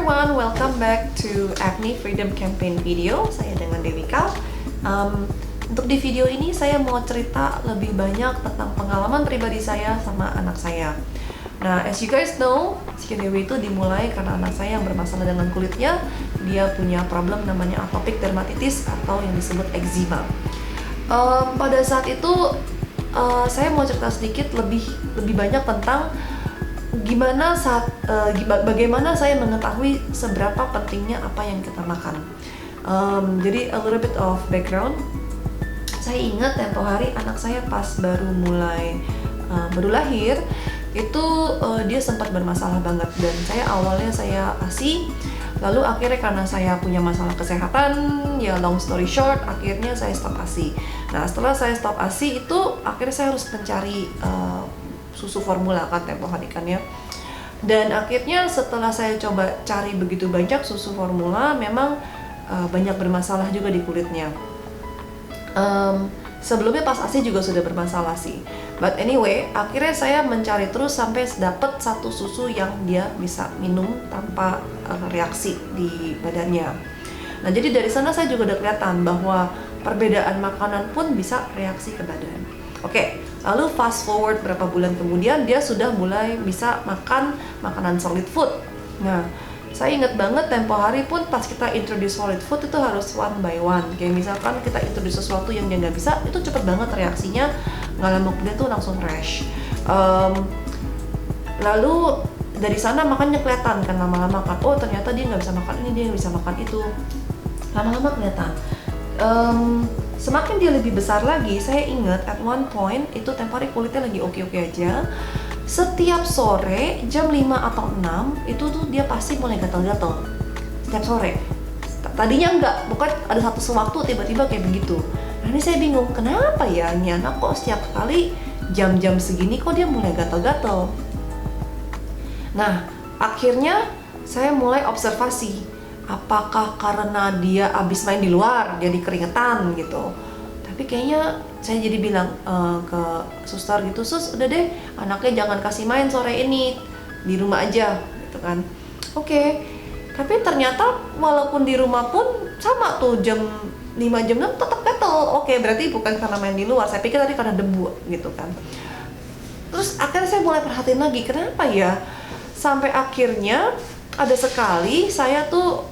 everyone, welcome back to Acne Freedom Campaign video. Saya dengan Dewika. Untuk di video ini saya mau cerita lebih banyak tentang pengalaman pribadi saya sama anak saya. Nah, as you guys know, Skin Dewi itu dimulai karena anak saya yang bermasalah dengan kulitnya. Dia punya problem namanya atopic dermatitis atau yang disebut eczema. Pada saat itu saya mau cerita sedikit lebih banyak tentang bagaimana saya mengetahui seberapa pentingnya apa yang kita makan. Jadi a little bit of background. Saya ingat tempo hari anak saya pas baru lahir itu dia sempat bermasalah banget, dan awalnya saya ASI. Lalu akhirnya karena saya punya masalah kesehatan, ya long story short, akhirnya saya stop ASI. Nah, setelah saya stop ASI itu akhirnya saya harus mencari susu formula kan tempo hari kan ya. Dan akhirnya setelah saya coba cari begitu banyak susu formula, memang banyak bermasalah juga di kulitnya. Sebelumnya pas ASI juga sudah bermasalah sih. But anyway, akhirnya saya mencari terus sampai dapat satu susu yang dia bisa minum tanpa reaksi di badannya. Nah, jadi dari sana saya juga udah kelihatan bahwa perbedaan makanan pun bisa reaksi ke badan. Oke, lalu fast forward berapa bulan kemudian dia sudah mulai bisa makan makanan solid food. Nah, saya ingat banget tempo hari pun pas kita introduce solid food itu harus one by one. Kayak misalkan kita introduce sesuatu yang dia nggak bisa, itu cepet banget reaksinya, nggak lama kemudian tuh langsung rash. Lalu dari sana makanya kelihatan kan lama-lama kan, oh ternyata dia nggak bisa makan ini, dia nggak bisa makan itu. Lama-lama kelihatan. Semakin dia lebih besar lagi, saya ingat at one point itu tempo hari kulitnya lagi oke-oke aja. Setiap sore jam 5 atau 6 itu tuh dia pasti mulai gatal-gatal. Setiap sore. Tadinya enggak, bukan ada satu sewaktu tiba-tiba kayak begitu. Nah, ini saya bingung, kenapa ya ini anak kok setiap kali jam-jam segini kok dia mulai gatal-gatal. Nah, akhirnya saya mulai observasi. Apakah karena dia abis main di luar, jadi keringetan gitu. Tapi kayaknya saya jadi bilang ke suster gitu, sus udah deh anaknya jangan kasih main sore ini, di rumah aja gitu kan. Oke. Tapi ternyata walaupun di rumah pun sama tuh jam 5 jam 6 tetap gatel. Oke, berarti bukan karena main di luar, saya pikir tadi karena debu gitu kan. Terus akhirnya saya mulai perhatiin lagi, kenapa ya sampai akhirnya ada sekali saya tuh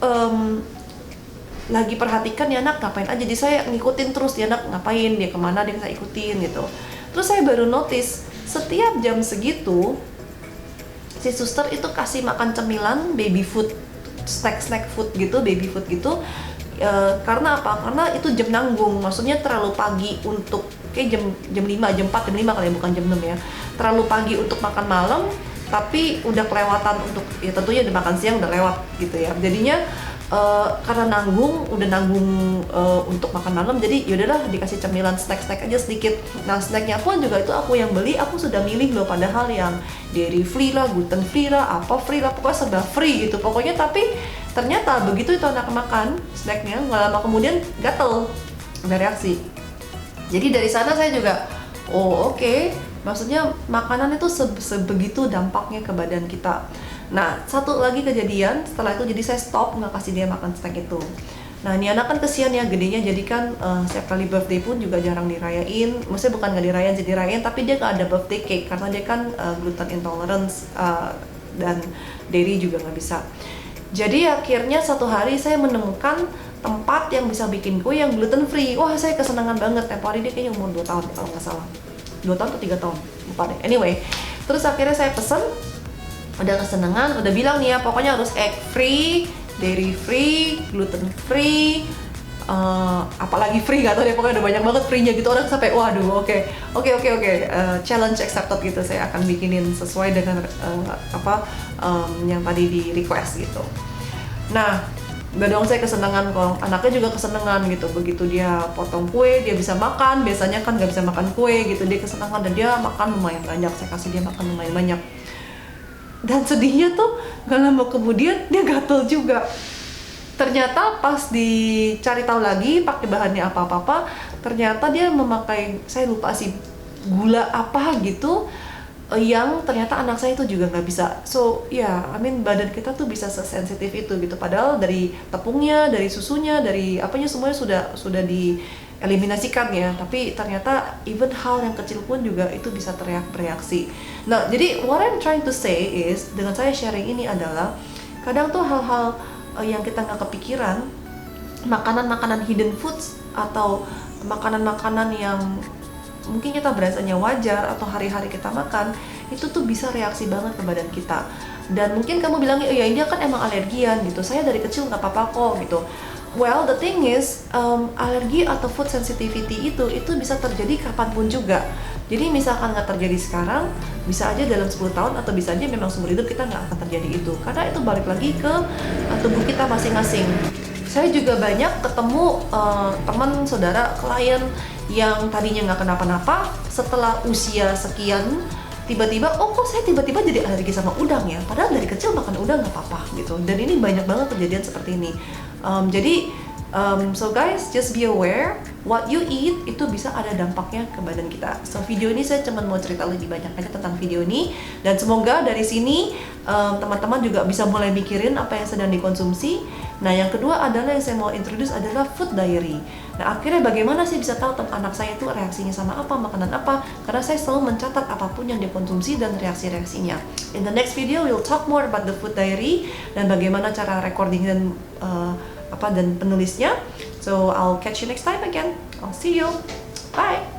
lagi perhatikan dia anak ngapain aja, jadi saya ngikutin terus dia anak ngapain, dia kemana, dia saya ikutin gitu. Terus saya baru notice setiap jam segitu si suster itu kasih makan cemilan baby food, snack food gitu, baby food gitu. Karena apa? Karena itu jam nanggung, maksudnya terlalu pagi untuk kayak jam 5, jam 4, jam 5 kali ya, bukan jam 6 ya. Terlalu pagi untuk makan malam, tapi udah kelewatan untuk, ya tentunya udah makan siang udah lewat gitu ya. Jadinya karena udah nanggung untuk makan malam, jadi yaudahlah dikasih cemilan snack aja sedikit. Nah, snacknya pun juga itu aku yang beli, aku sudah milih loh, padahal yang dairy free lah, gluten free lah, apa free lah, pokoknya serba free gitu pokoknya. Tapi ternyata begitu itu anak makan snacknya, nggak lama kemudian gatel, ada reaksi. Jadi dari sana saya juga oke. Maksudnya makanan itu sebegitu dampaknya ke badan kita. Nah, satu lagi kejadian setelah itu, jadi saya stop nggak kasih dia makan snack itu. Nah, ini anak kan kesian ya, gedenya jadi kan setiap kali birthday pun juga jarang dirayain. Maksudnya bukan nggak dirayain, jadi dirayain, tapi dia nggak ada birthday cake karena dia kan gluten intolerance dan dairy juga nggak bisa. Jadi akhirnya satu hari saya menemukan tempat yang bisa bikin kue yang gluten free. Wah, saya kesenangan banget. Tempo hari dia kayaknya umur 2 tahun kalau nggak salah. 2 tahun atau 3 tahun, lupa deh. Anyway, terus akhirnya saya pesen, udah kesenangan, udah bilang nih ya, pokoknya harus egg free, dairy free, gluten free, apalagi free, gak tau deh, pokoknya udah banyak banget free-nya gitu. Orang sampai waduh, oke, challenge accepted gitu. Saya akan bikinin sesuai dengan yang tadi di request gitu. Nah, udah dong, saya kesenangan, kalau anaknya juga kesenangan gitu. Begitu dia potong kue, dia bisa makan. Biasanya kan nggak bisa makan kue gitu, dia kesenangan dan dia makan lumayan banyak. Saya kasih dia makan lumayan banyak. Dan sedihnya tuh gak lama kemudian dia gatel juga. Ternyata pas dicari tahu lagi pakai bahannya apa-apa, ternyata dia memakai, saya lupa sih gula apa gitu. yang ternyata anak saya itu juga nggak bisa. So I mean badan kita tuh bisa sesensitif itu gitu. Padahal dari tepungnya, dari susunya, dari apanya semuanya sudah dieliminasikan ya. Tapi ternyata even hal yang kecil pun juga itu bisa bereaksi. Nah jadi what I'm trying to say is dengan saya sharing ini adalah kadang tuh hal-hal yang kita nggak kepikiran, makanan-makanan hidden foods atau makanan-makanan yang mungkin kita berasanya wajar atau hari-hari kita makan itu tuh bisa reaksi banget ke badan kita. Dan mungkin kamu bilangnya ya ini kan emang alergian gitu, saya dari kecil nggak apa-apa kok gitu. Well the thing is alergi atau food sensitivity itu bisa terjadi kapanpun juga. Jadi misalkan nggak terjadi sekarang, bisa aja dalam 10 tahun atau bisa aja memang seumur hidup kita nggak akan terjadi itu, karena itu balik lagi ke tubuh kita masing-masing. Saya juga banyak ketemu teman, saudara, klien yang tadinya nggak kenapa-napa, setelah usia sekian tiba-tiba, oh kok saya tiba-tiba jadi alergi sama udang ya, padahal dari kecil makan udang nggak apa-apa gitu. Dan ini banyak banget kejadian seperti ini. So guys, just be aware what you eat itu bisa ada dampaknya ke badan kita. So video ini saya cuma mau cerita lebih banyak aja tentang video ini, dan semoga dari sini teman-teman juga bisa mulai mikirin apa yang sedang dikonsumsi. Nah yang kedua adalah yang saya mau introduce adalah food diary. Nah akhirnya bagaimana sih bisa tahu anak saya itu reaksinya sama apa, makanan apa, karena saya selalu mencatat apapun yang dikonsumsi dan reaksi-reaksinya. In the next video we'll talk more about the food diary dan bagaimana cara recording dan dan penulisnya. So I'll catch you next time again. I'll see you. Bye.